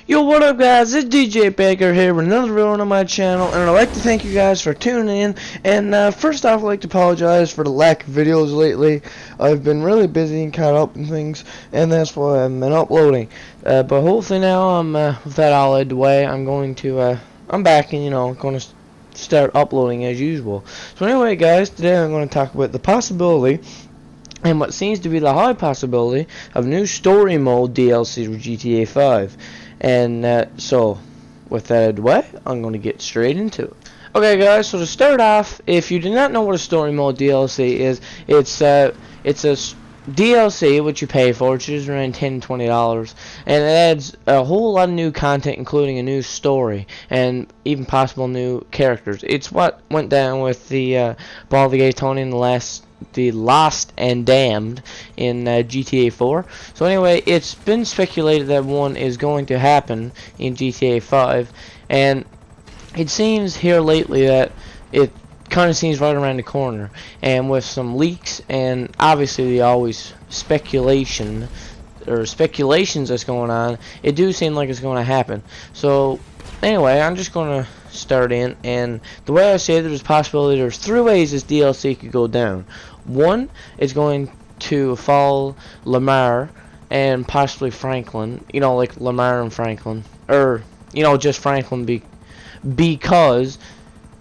Yo, what up guys, it's DJ Baker here with another video on my channel, and I'd like to thank you guys for tuning in. And first off, I'd like to apologize for the lack of videos lately. I've been really busy and caught up in things, and that's why I've been uploading. But hopefully now, with that all out of the way, I'm back and, going to start uploading as usual. So anyway guys, today I'm going to talk about the possibility, and what seems to be the high possibility, of new story mode DLC for GTA 5. And so, with that out of the way, I'm going to get straight into it. Okay guys, so to start off, if you do not know what a story mode DLC is, it's a DLC which you pay for, which is around $10 to $20, and it adds a whole lot of new content, including a new story and even possible new characters. It's what went down with the Ball of the Gaytonian and the Lost and Damned in GTA 4. So anyway, it's been speculated that one is going to happen in GTA 5, and it seems here lately that it kind of seems right around the corner, and with some leaks and obviously the always speculations that's going on, it do seem like it's going to happen. So anyway, I'm just going to start in, and the way I say there's a possibility, there's three ways this DLC could go down. One is going to follow Lamar and possibly Franklin, like Lamar and Franklin, or just Franklin because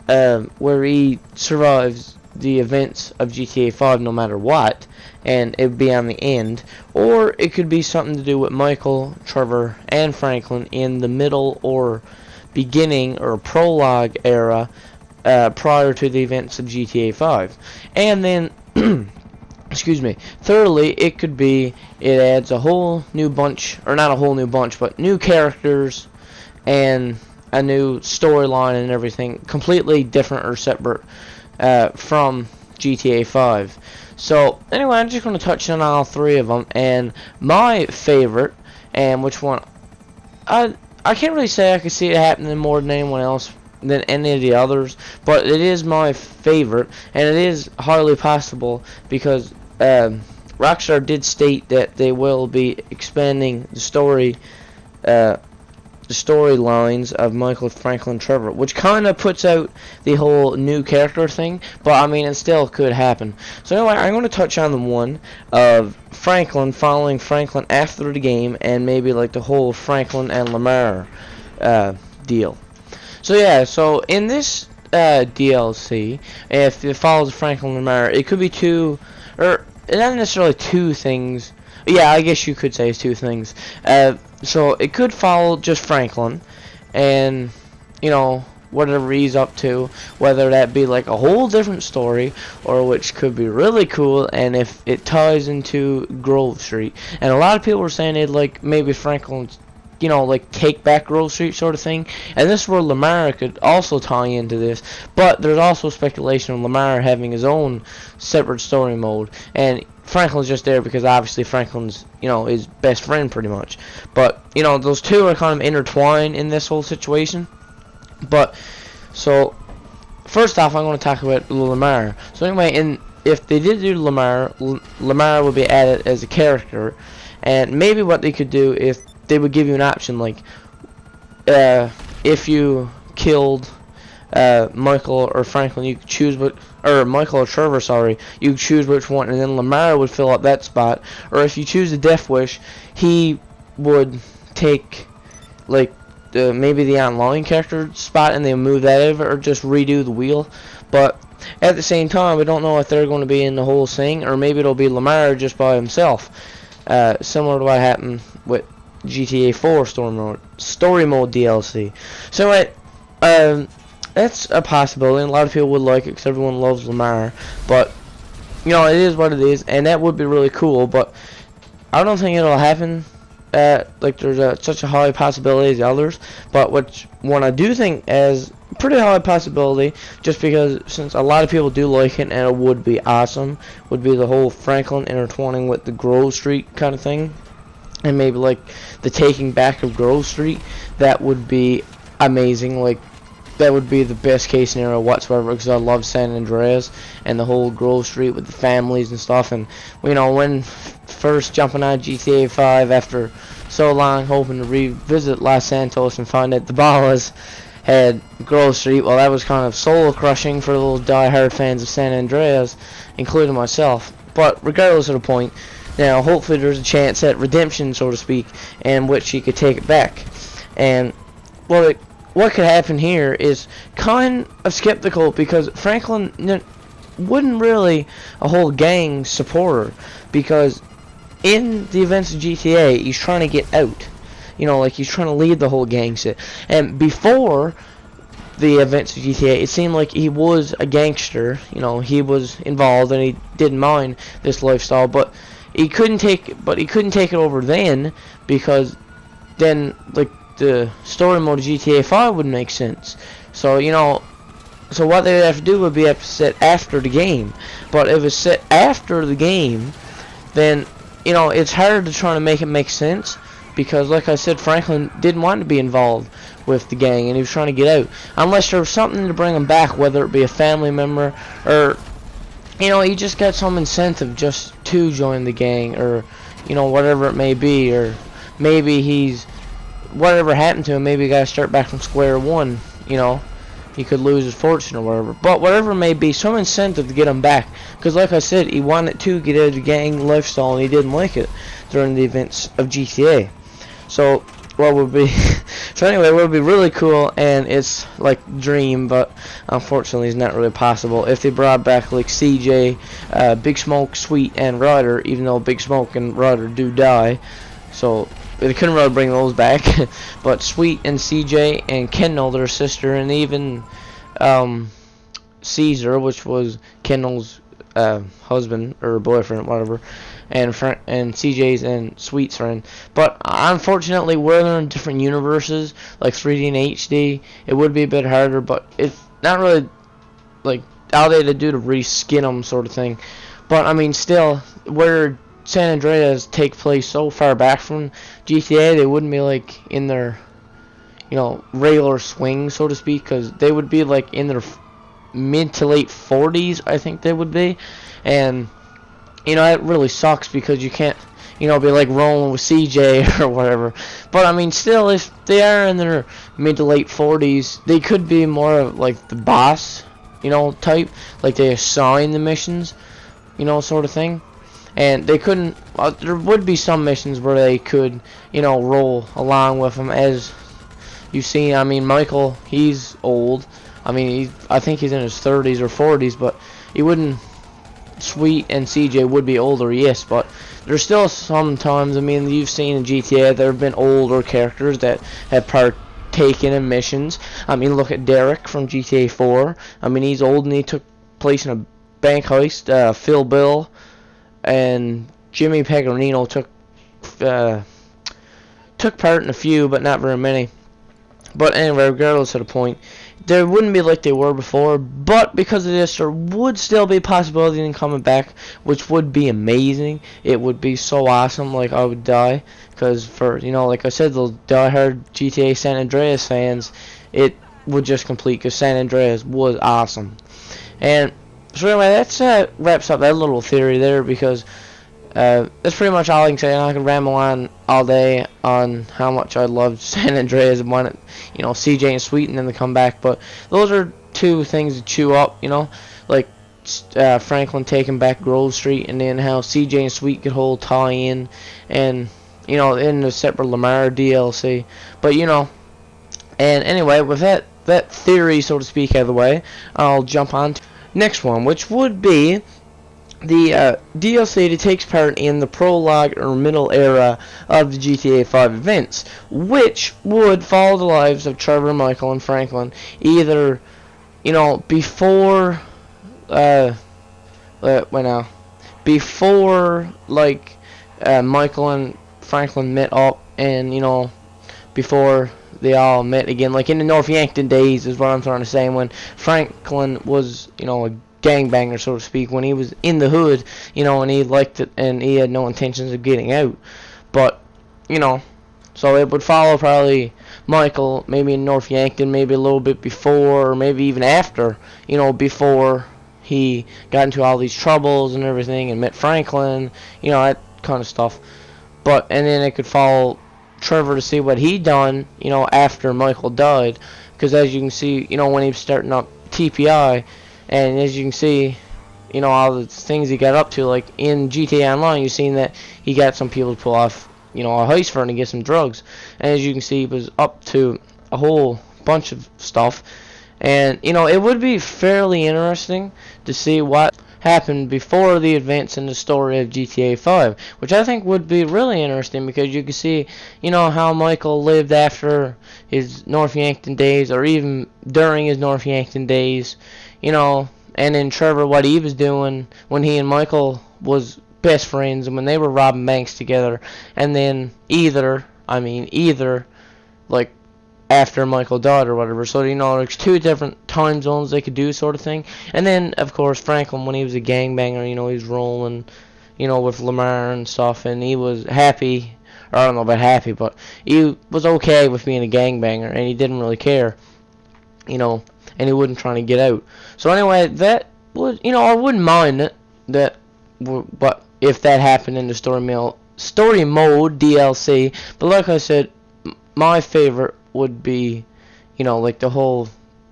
where he survives the events of GTA 5 no matter what, and it would be on the end. Or it could be something to do with Michael, Trevor, and Franklin in the middle or beginning or prologue era prior to the events of GTA 5. And then excuse me, thirdly, it could be it adds a whole new bunch, or not a whole new bunch, but new characters and a new storyline and everything, completely different or separate from GTA 5. So anyway, I'm just going to touch on all three of them, and my favorite, and which one I can't really say I could see it happening more than anyone else, than any of the others, but it is my favorite, and it is highly possible because Rockstar did state that they will be expanding the storylines of Michael, Franklin, Trevor, which kind of puts out the whole new character thing, but I mean, it still could happen. So anyway, I'm going to touch on the one of Franklin, following Franklin after the game, and maybe like the whole Franklin and Lamar deal. So yeah, so in this DLC, if it follows Franklin and Lamar, it could be two, or not necessarily two things. Yeah, I guess you could say it's two things. So it could follow just Franklin, and whatever he's up to, whether that be like a whole different story, or which could be really cool, and if it ties into Grove Street. And a lot of people were saying they'd like maybe Franklin's, like take back Grove Street sort of thing, and this is where Lamar could also tie into this. But there's also speculation of Lamar having his own separate story mode, and Franklin's just there because obviously Franklin's his best friend pretty much. But those two are kind of intertwined in this whole situation. But so first off, I'm going to talk about Lamar. So anyway, if they did do Lamar would be added as a character, and maybe what they could do, if they would give you an option, like if you killed Michael or Franklin, you could choose or Michael or Trevor, sorry, you could choose which one, and then Lamar would fill up that spot. Or if you choose a Death Wish, he would take like maybe the online character spot, and they move that over, or just redo the wheel. But at the same time, we don't know if they're going to be in the whole thing, or maybe it'll be Lamar just by himself, similar to what happened with GTA 4 story mode DLC. So anyway, that's a possibility, and a lot of people would like it because everyone loves Lamar. But it is what it is, and that would be really cool. But I don't think it'll happen. Like there's such a high possibility as the others. But one I do think is pretty high possibility, just because since a lot of people do like it, and it would be awesome, would be the whole Franklin intertwining with the Grove Street kind of thing. And maybe like the taking back of Grove Street. That would be amazing. Like that would be the best case scenario whatsoever, because I love San Andreas and the whole Grove Street with the families and stuff. And when first jumping on GTA 5 after so long hoping to revisit Los Santos and find that the Ballas had Grove Street. Well, that was kind of soul crushing for those die-hard fans of San Andreas, including myself. But regardless of the point, now hopefully there's a chance at redemption, so to speak, in which he could take it back. And well, what could happen here is kind of skeptical, because Franklin wouldn't really a whole gang supporter, because in the events of GTA he's trying to get out. You know, like he's trying to lead the whole gang shit. And before the events of GTA, it seemed like he was a gangster. You know, he was involved and he didn't mind this lifestyle, but he couldn't take it over then, because then like the story mode of GTA5 wouldn't make sense. So you know, so what they would have to do would be have to set after the game. But if it's set after the game, then you know it's hard to try to make it make sense, because like I said, Franklin didn't want to be involved with the gang and he was trying to get out, unless there was something to bring him back, whether it be a family member, or you know, he just got some incentive just to join the gang, or you know, whatever it may be. Or maybe he's, whatever happened to him, maybe he got to start back from square one. You know, he could lose his fortune or whatever. But whatever it may be, some incentive to get him back, because like I said, he wanted to get out of the gang lifestyle and he didn't like it during the events of GTA. So what would be so anyway, what would be really cool, and it's like dream, but unfortunately it's not really possible, if they brought back like CJ, Big Smoke, Sweet, and Ryder, even though Big Smoke and Ryder do die, so they couldn't really bring those back. But Sweet and CJ and Kendall, their sister, and even Caesar, which was Kendall's husband or boyfriend, whatever, and CJ's and Sweet's friend. But unfortunately, where they're in different universes, like 3D and HD, it would be a bit harder. But it's not really like all they had to do to reskin them, sort of thing. But I mean, still, where San Andreas take place so far back from GTA, they wouldn't be like in their, you know, regular swing, so to speak, because they would be like in their mid to late 40s, I think they would be. And you know, it really sucks, because you can't, you know, be like rolling with CJ or whatever. But I mean, still, if they are in their mid to late 40s, they could be more of like the boss, you know, type, like they assign the missions, you know, sort of thing. And they couldn't, there would be some missions where they could, you know, roll along with them, as you've seen. I mean, Michael, he's old. I mean, I think he's in his 30s or 40s, but he wouldn't. Sweet and CJ would be older, yes, but there's still sometimes, I mean, you've seen in GTA, there have been older characters that have partaken in missions. I mean, look at Derek from GTA 4. I mean, he's old and he took place in a bank heist. Phil Bill and Jimmy Pecorino took part in a few, but not very many. But anyway, regardless of the point, they wouldn't be like they were before, but because of this, there would still be a possibility of them coming back, which would be amazing. It would be so awesome, like I would die, because for, you know, like I said, those diehard GTA San Andreas fans, it would just complete, because San Andreas was awesome. And so anyway, that wraps up that little theory there, because that's pretty much all I can say. And I can ramble on all day on how much I loved San Andreas and wanted, you know, CJ and Sweet and them to come back. But those are two things to chew up, you know, like Franklin taking back Grove Street, and then how CJ and Sweet could hold tie-in, and you know, in the separate Lamar DLC. But you know, and anyway, with that theory, so to speak, out of the way, I'll jump on to the next one, which would be the DLC that takes part in the prologue or middle era of the GTA 5 events, which would follow the lives of Trevor, Michael, and Franklin, either, you know, before like Michael and Franklin met up, and you know, before they all met again, like in the North Yankton days is what I'm trying to say, when Franklin was, you know, a gangbanger, so to speak, when he was in the hood, you know, and he liked it and he had no intentions of getting out. But you know, so it would follow probably Michael maybe in North Yankton, maybe a little bit before, or maybe even after, you know, before he got into all these troubles and everything and met Franklin, you know, that kind of stuff. But and then it could follow Trevor to see what he done, you know, after Michael died, because as you can see, you know, when he was starting up TPI, and as you can see, you know, all the things he got up to, like in GTA Online, you've seen that he got some people to pull off, you know, a heist for him to get some drugs, and as you can see, he was up to a whole bunch of stuff. And you know, it would be fairly interesting to see what happened before the events in the story of GTA 5, which I think would be really interesting, because you can see, you know, how Michael lived after his North Yankton days, or even during his North Yankton days, you know, and then Trevor, what he was doing when he and Michael was best friends and when they were robbing banks together, and then either like after Michael died or whatever. So, you know, there's two different time zones they could do, sort of thing. And then, of course, Franklin, when he was a gangbanger, you know, he was rolling, you know, with Lamar and stuff, and he was happy, or I don't know about happy, but he was okay with being a gangbanger, and he didn't really care, you know, and he wasn't trying to get out. So anyway, that would, you know, I wouldn't mind it, but if that happened in the story mode DLC. But like I said, my favorite would be, you know, like the whole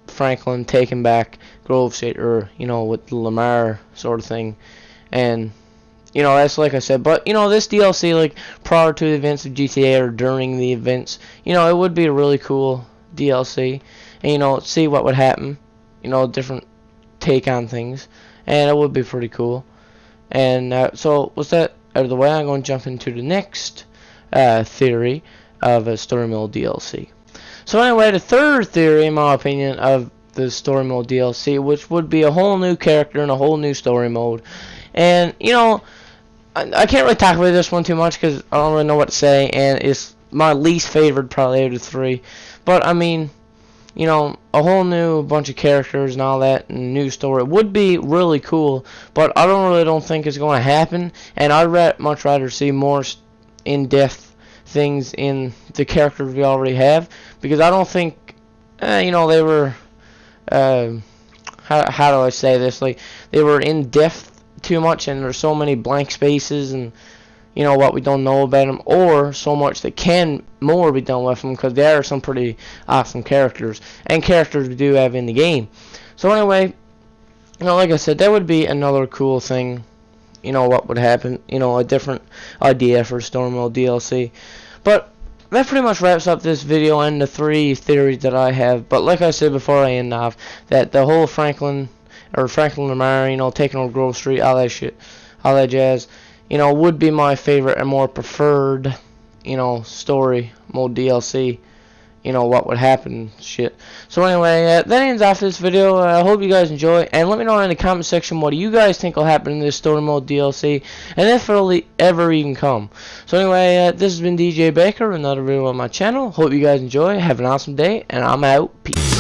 Franklin taking back Grove State, or, you know, with the Lamar sort of thing. And, you know, that's like I said. But, you know, this DLC, like, prior to the events of GTA or during the events, you know, it would be a really cool DLC. And, you know, see what would happen. You know, different take on things. And it would be pretty cool. And so, with that out of the way, I'm going to jump into the next theory of a story mode DLC. So anyway, the third theory, in my opinion, of the story mode DLC, which would be a whole new character and a whole new story mode. And, you know, I can't really talk about this one too much because I don't really know what to say, and it's my least favorite probably out of the three. But, I mean, you know, a whole new bunch of characters and all that, and new story would be really cool, but I don't think it's going to happen, and I'd much rather see more in-depth things in the characters we already have, because I don't think, you know, they were, how do I say this, like, they were in depth too much, and there's so many blank spaces, and, you know, what we don't know about them, or so much that can more be done with them, because there are some pretty awesome characters, and characters we do have in the game. So anyway, you know, like I said, that would be another cool thing. You know, what would happen, you know, a different idea for story mode DLC. But that pretty much wraps up this video and the three theories that I have. But like I said before I end off, that the whole Franklin Lamar, you know, taking over Grove Street, all that shit, all that jazz, you know, would be my favorite and more preferred, you know, story mode DLC. You know, what would happen, shit. So anyway, that ends off this video. I hope you guys enjoy, and let me know in the comment section what do you guys think will happen in this story mode DLC, and if it'll ever even come. So anyway, this has been DJ Baker, another video on my channel. Hope you guys enjoy. Have an awesome day, and I'm out. Peace.